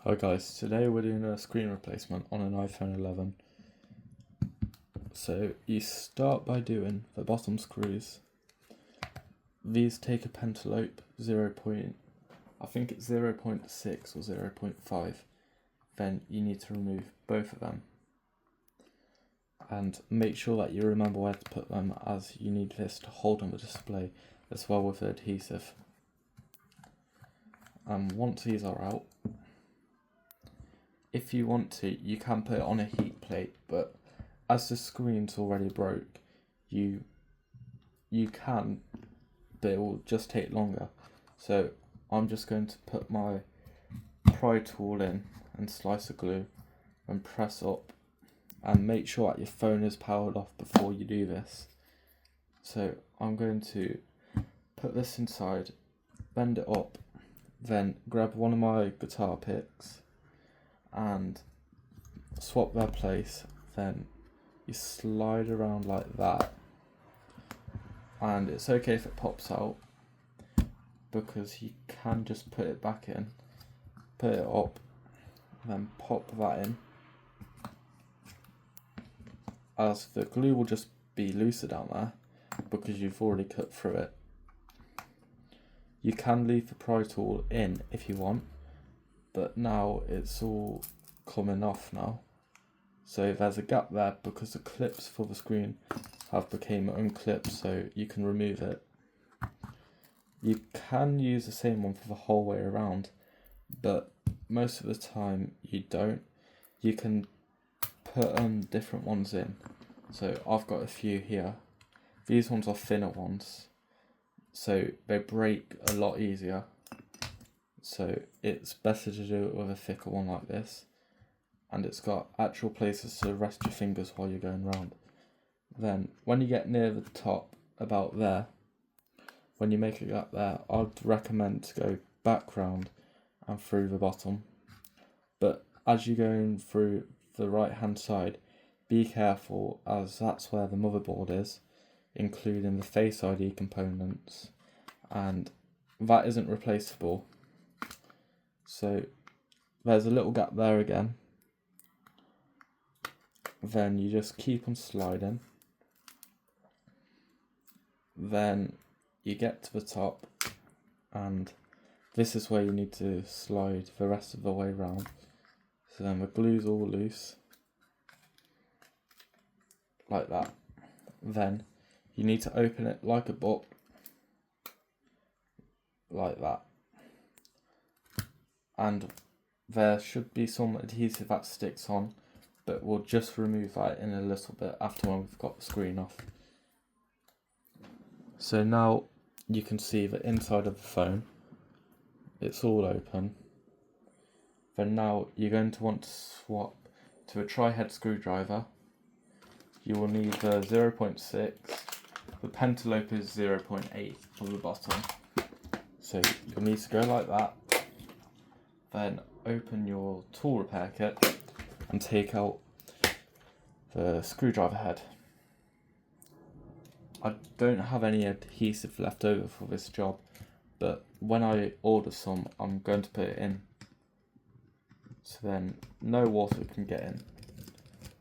Hi guys, today we're doing a screen replacement on an iPhone 11. So you start by doing the bottom screws. These take a pentalope 0. I think it's 0.6 or 0.5. Then you need to remove both of them. And make sure that you remember where to put them, as you need this to hold on the display as well with the adhesive. And once these are out, if you want to, you can put it on a heat plate, but as the screen's already broke, you can, but it will just take longer. So I'm just going to put my pry tool in and slice the glue and press up, and make sure that your phone is powered off before you do this. So I'm going to put this inside, bend it up, then grab one of my guitar picks and swap their place. Then you slide around like that, and it's okay if it pops out because you can just put it back in, put it up, then pop that in, as the glue will just be looser down there because you've already cut through it. You can leave the pry tool in if you want, but now it's all coming off now. So there's a gap there because the clips for the screen have become unclipped, so you can remove it. You can use the same one for the whole way around, but most of the time you don't. You can put different ones in. So I've got a few here. These ones are thinner ones, so they break a lot easier. So it's better to do it with a thicker one like this, and it's got actual places to rest your fingers while you're going around. Then when you get near the top, about there, when you make a gap there, I'd recommend to go back round and through the bottom. But as you're going through the right hand side, be careful, as that's where the motherboard is, including the Face ID components, and that isn't replaceable. So there's a little gap there again. Then you just keep on sliding. Then you get to the top, and this is where you need to slide the rest of the way around. So then the glue's all loose, like that. Then you need to open it like a book, like that. And there should be some adhesive that sticks on, but we'll just remove that in a little bit after when we've got the screen off. So now you can see the inside of the phone, it's all open. Then now you're going to want to swap to a tri-head screwdriver. You will need the 0.6, the pentalope is 0.8 for the bottom. So you'll need to go like that. Then open your tool repair kit and take out the screwdriver head. I don't have any adhesive left over for this job, but when I order some, I'm going to put it in, so then no water can get in.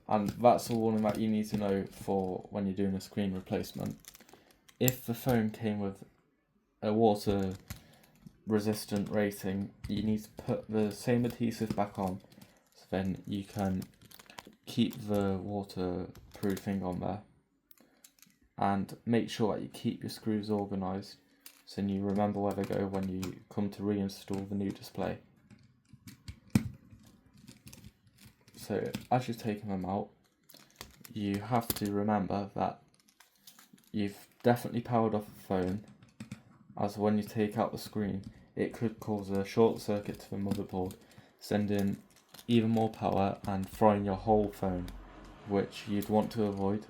And that's the warning that you need to know for when you're doing a screen replacement. If the phone came with a water resistant rating, you need to put the same adhesive back on, so then you can keep the waterproofing on there. And make sure that you keep your screws organised, so you remember where they go when you come to reinstall the new display. So as you're taking them out, you have to remember that you've definitely powered off the phone, as when you take out the screen, it could cause a short circuit to the motherboard, sending even more power and frying your whole phone, which you'd want to avoid.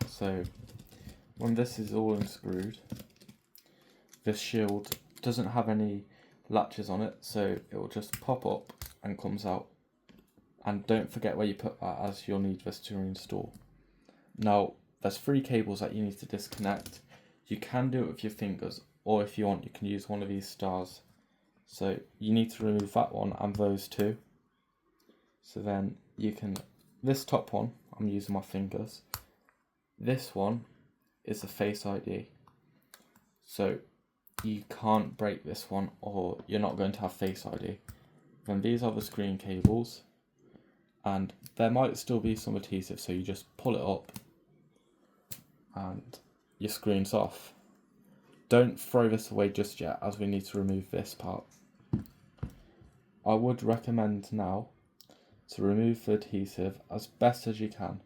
So when this is all unscrewed, this shield doesn't have any latches on it, so it will just pop up and comes out. And don't forget where you put that, as you'll need this to reinstall. Now there's 3 cables that you need to disconnect. You can do it with your fingers, or if you want, you can use one of these stars So you need to remove that one and those two. So then you can, this top one, I'm using my fingers. This one is a Face ID. So you can't break this one or you're not going to have Face ID. Then these are the screen cables. And there might still be some adhesive, so you just pull it up and your screen's off. Don't throw this away just yet, as we need to remove this part. I would recommend now to remove the adhesive as best as you can,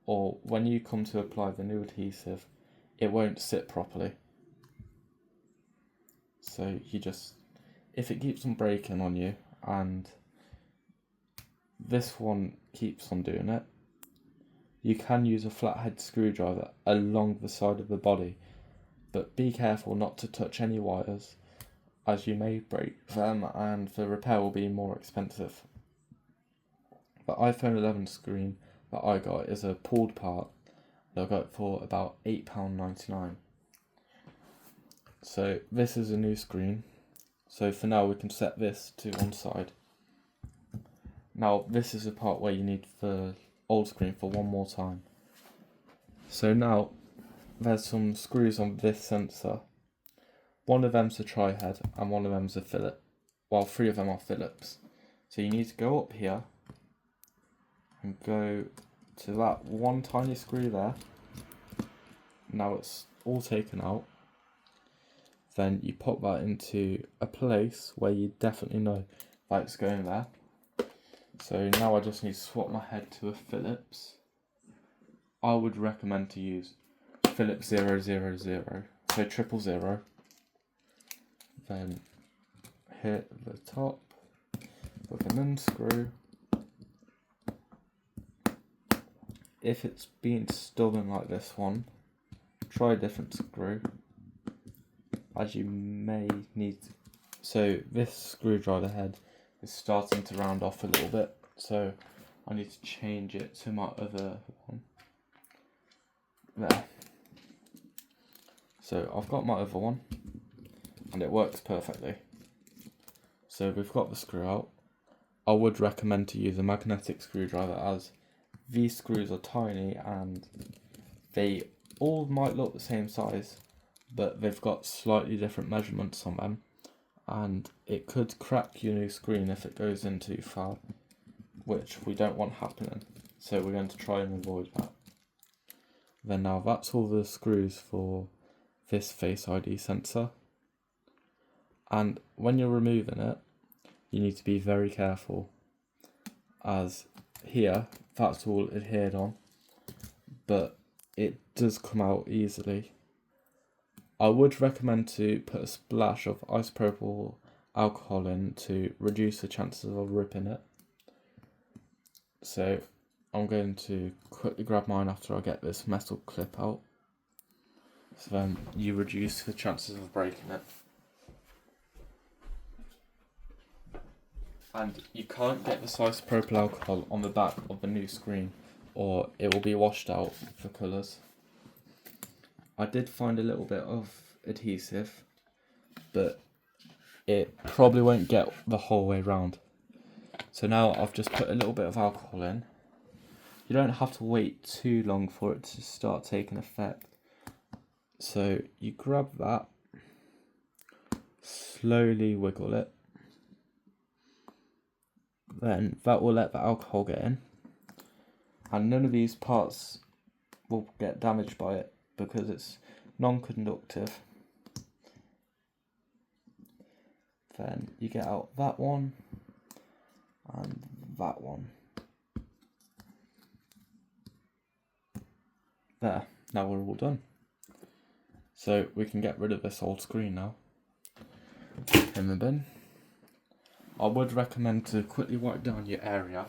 or when you come to apply the new adhesive, it won't sit properly. So you just, if it keeps on breaking on you, and this one keeps on doing it, you can use a flathead screwdriver along the side of the body, but be careful not to touch any wires, as you may break them and the repair will be more expensive. The iPhone 11 screen that I got is a pulled part that I got for about £8.99. So this is a new screen, so for now we can set this to one side. Now this is the part where you need the old screen for one more time. So now there's some screws on this sensor. One of them's a tri-head and one of them's a Phillips. Well, three of them are Phillips. So you need to go up here and go to that one tiny screw there. Now it's all taken out. Then you pop that into a place where you definitely know that it's going there. So now I just need to swap my head to a Phillips. I would recommend to use Phillips 000, so 000. Then hit the top with an unscrew. If it's been stubborn like this one, try a different screw, as you may need to. So this screwdriver head is starting to round off a little bit, so I need to change it to my other one. There. So I've got my other one and it works perfectly. So we've got the screw out. I would recommend to use a magnetic screwdriver, as these screws are tiny and they all might look the same size, but they've got slightly different measurements on them, and it could crack your new screen if it goes in too far, which we don't want happening. So we're going to try and avoid that. Then now that's all the screws for this Face ID sensor. And when you're removing it, you need to be very careful, as here, that's all adhered on, but it does come out easily. I would recommend to put a splash of isopropyl alcohol in to reduce the chances of ripping it. So I'm going to quickly grab mine after I get this metal clip out. So then you reduce the chances of breaking it. And you can't get this isopropyl alcohol on the back of the new screen, or it will be washed out for colours. I did find a little bit of adhesive, but it probably won't get the whole way round. So now I've just put a little bit of alcohol in. You don't have to wait too long for it to start taking effect. So you grab that, slowly wiggle it. Then that will let the alcohol get in, and none of these parts will get damaged by it because it's non-conductive. Then you get out that one and that one. There, now we're all done. So we can get rid of this old screen now. In the bin. I would recommend to quickly wipe down your area,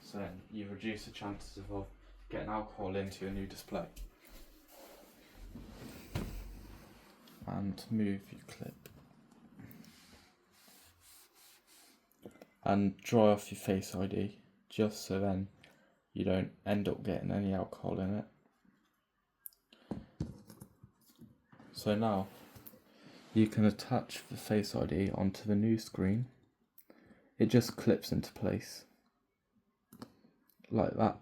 so then you reduce the chances of getting alcohol into your new display. And move your clip. And dry off your Face ID, just so then you don't end up getting any alcohol in it. So now you can attach the Face ID onto the new screen. It just clips into place like that.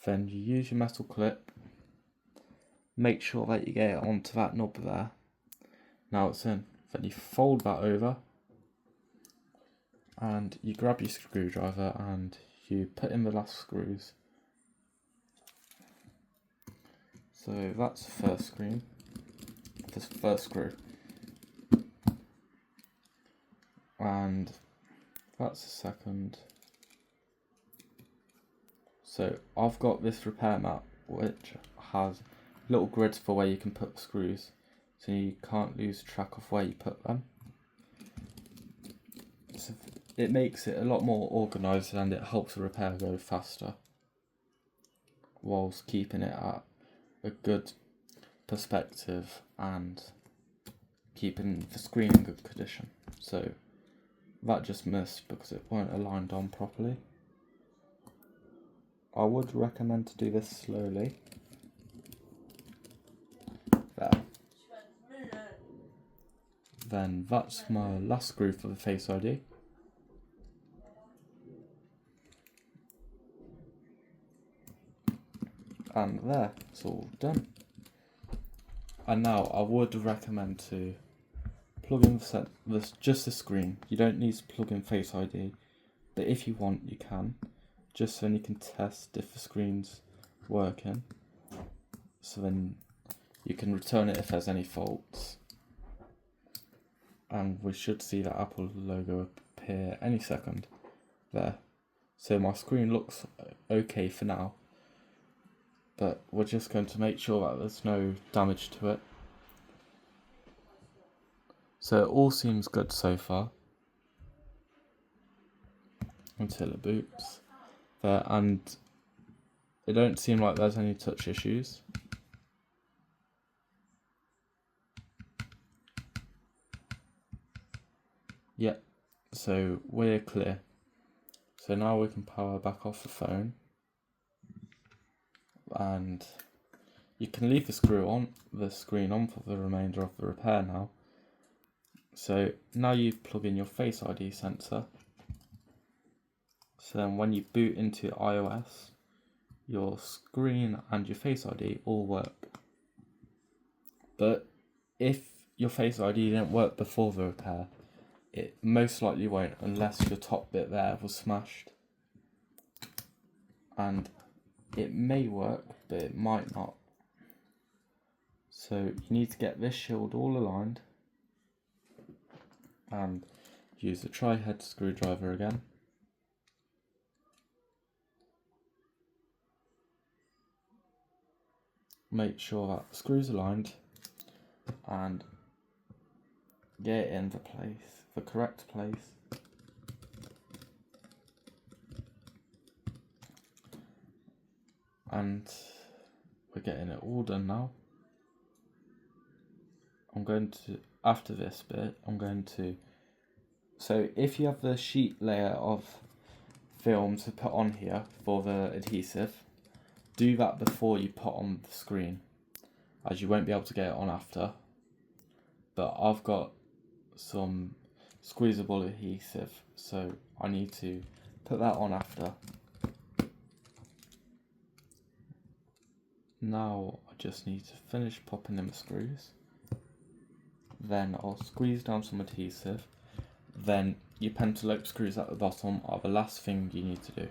Then you use your metal clip, make sure that you get it onto that knob there. Now it's in. Then you fold that over and you grab your screwdriver and you put in the last screws. So that's the first screw. And that's the second. So I've got this repair mat which has little grids for where you can put the screws, so you can't lose track of where you put them. So it makes it a lot more organised and it helps the repair go faster, whilst keeping it at a good perspective and keeping the screen in good condition. So that just missed because it weren't aligned on properly. I would recommend to do this slowly. There. Then that's my last screw for the Face ID. And there, it's all done. And now I would recommend to plug in just the screen. You don't need to plug in Face ID, but if you want you can, just so you can test if the screen's working. So then you can return it if there's any faults. And we should see that Apple logo appear any second there. So my screen looks okay for now, but we're just going to make sure that there's no damage to it. So it all seems good so far until it boots there, and it don't seem like there's any touch issues. Yep, so we're clear. So now we can power back off the phone, and you can leave the screen on for the remainder of the repair now. So now you plug in your Face ID sensor. So then when you boot into iOS, your screen and your Face ID all work. But if your Face ID didn't work before the repair, it most likely won't unless your top bit there was smashed. And it may work, but it might not. So you need to get this shield all aligned and use the tri-head screwdriver again. Make sure that the screw's aligned and get it in the correct place. And we're getting it all done now. After this bit, so if you have the sheet layer of film to put on here for the adhesive, do that before you put on the screen, as you won't be able to get it on after. But I've got some squeezable adhesive, so I need to put that on after. Now I just need to finish popping in the screws. Then I'll squeeze down some adhesive. Then your pentalobe screws at the bottom are the last thing you need to do.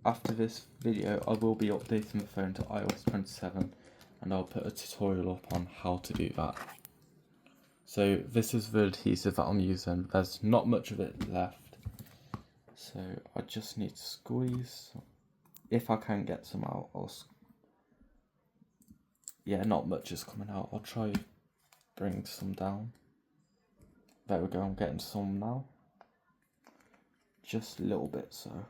After this video, I will be updating the phone to iOS 27 and I'll put a tutorial up on how to do that. So this is the adhesive that I'm using. There's not much of it left. So I just need to squeeze. If I can get some out, yeah, not much is coming out. I'll try bring some down. There we go, I'm getting some now. Just a little bit, so.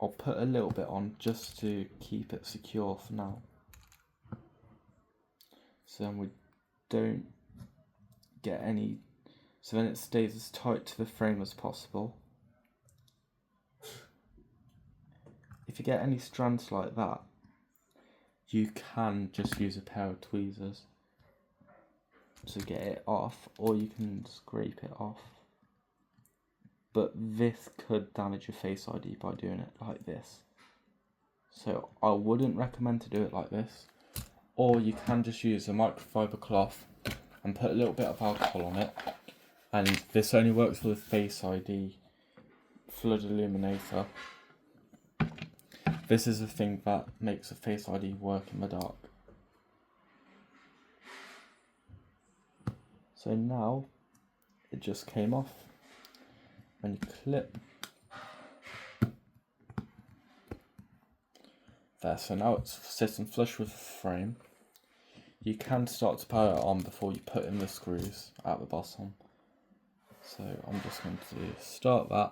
I'll put a little bit on just to keep it secure for now. So then we don't get any so then it stays as tight to the frame as possible. If you get any strands like that, you can just use a pair of tweezers to get it off, or you can scrape it off. But this could damage your Face ID by doing it like this. So I wouldn't recommend to do it like this. Or you can just use a microfiber cloth and put a little bit of alcohol on it. And this only works with Face ID Flood Illuminator. This is the thing that makes a Face ID work in the dark. So now it just came off. When you clip there, so now it's sitting flush with the frame. You can start to power it on before you put in the screws at the bottom. So I'm just going to start that.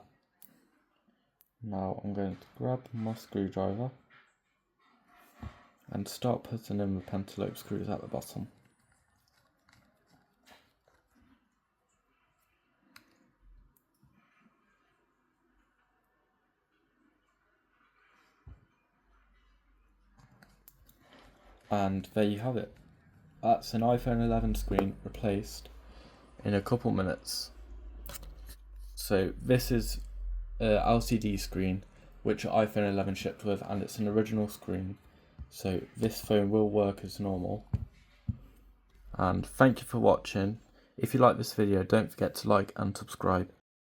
Now I'm going to grab my screwdriver and start putting in the pentalobe screws at the bottom. And there you have it. That's an iPhone 11 screen replaced in a couple minutes. So this is an LCD screen which iPhone 11 shipped with, and it's an original screen. So this phone will work as normal. And thank you for watching. If you like this video, don't forget to like and subscribe.